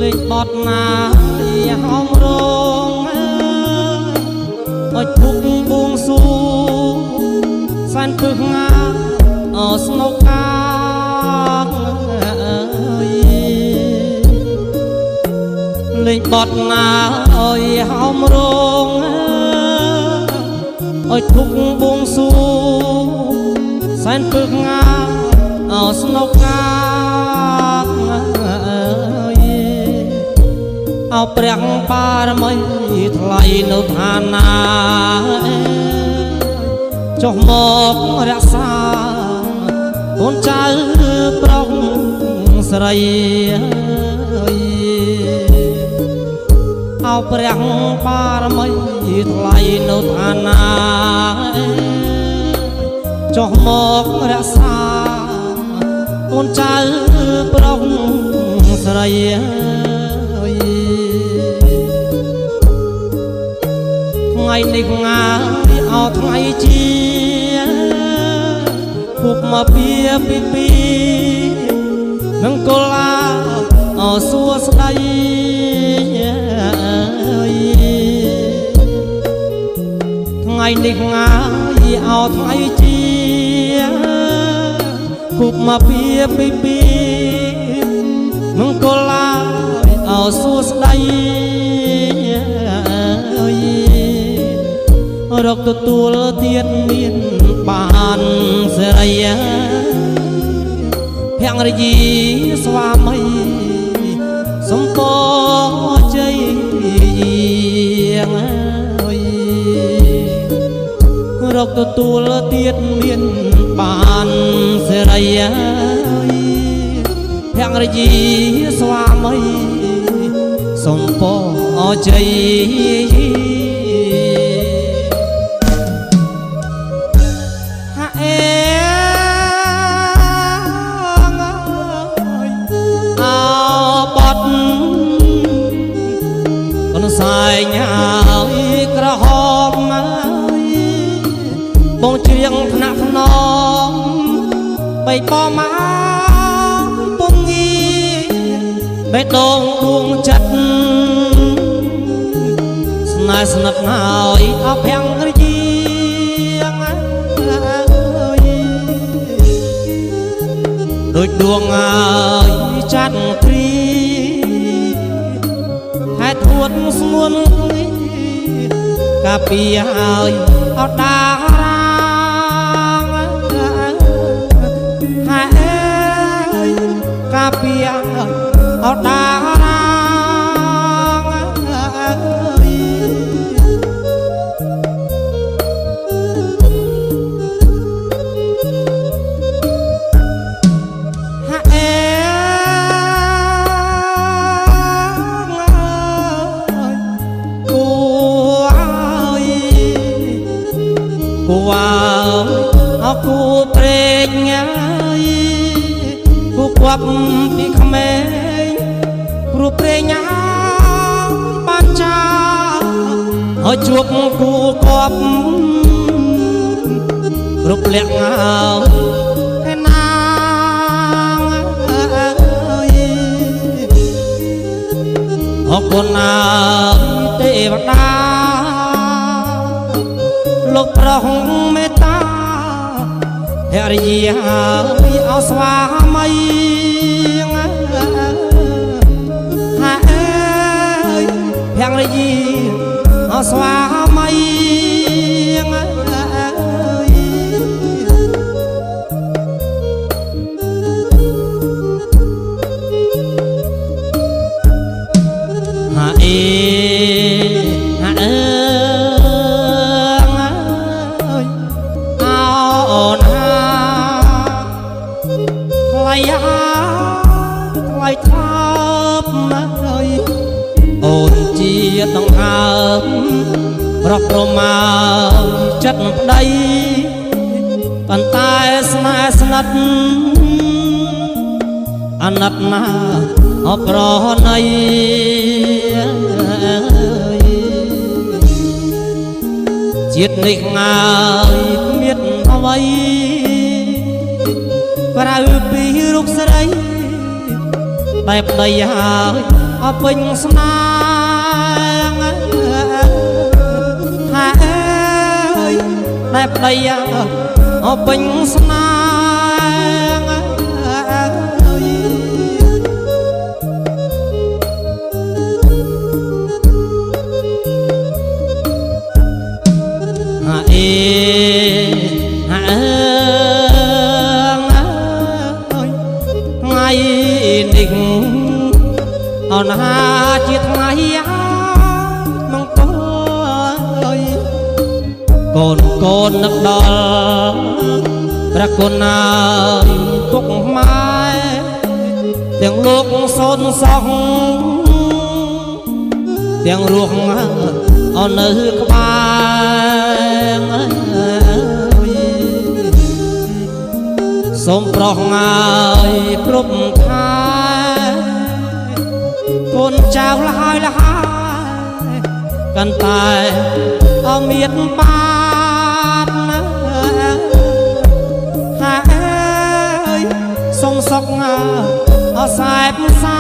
លេងបត់ណាហោមរងអើយភុកបួងសួងសានពឹកងាស្នុកកាលេងបត់ណាអើយហោមរងអើយភុកបួងសួងសានពឹកងាស្នុកកាអោព្រះបារមីថ្លៃនៅឋានាចុះមករក្សាកូនចៅប្រុសស្រីអោព្រះបារមីថ្លៃនៅឋានាចុះមករក្សាកូនចៅប្រុសស្រីថ្ងៃនេះងាអោថ្ងៃជាពុកមកពីនឹងកលាសួស្ដីថ្ងៃនេះងាអោថ្ងៃជាពុកមកពីនឹងកលាសួស្ដីរកទទួលទៀតមានបានសេរីភរិយាស្វាមីសំពជ័យរកទទួលទៀតមានបានសេរីភរិយាស្វាមីសំពជ័យសាយញ៉ាយក្រហមបងជ្រៀងថ្នាក់ថ្នមបីប៉មកពងងីបេះដូងដួងចិត្តស្នេហ៍ស្និទ្ធហើយអភរិយាដូចដួងហើយចាត់គ្រីធួតស្ងួនកាពីហើយអត់ដារាងហើយកាពីហើយអត់ដារាគូព្រេងហើយគូគប់ពីក្មេងព្រោះព្រេងបានចាហើយជួបគូគប់គ្រប់លក្ខហើយណាអរគុណណាទេវតាលោកប្រងមេត្តាភរិយាអោស្វាមីហើយភរិយាអោស្វាមីថ្លៃថប់ណាស់ហើយអូនជាដង្ហើមប្រកប្រមាចិត្តប្តីប៉ុន្តែស្នេហ៍ស្និទ្ធអាណិតណាអប្រណីជាតិនេះងាយគ្មានអ្វីក្រៅពីរូបស្រីតែប្តីហើយ អពេញស្នាហើយតែប្តីអពេញស្នាថ្ងៃនេះអណាជាថ្ងៃមង្គលកូននឹកដល់ព្រះគុណណាពុកម៉ែទាំងលោកសូនសោះទាំងរស់អនៅក្បែរសូមប្រោះងាយគ្រប់ខែកូនចៅលហើយកាន់តែអមៀតបាទហើយសូមសុខអសែបសា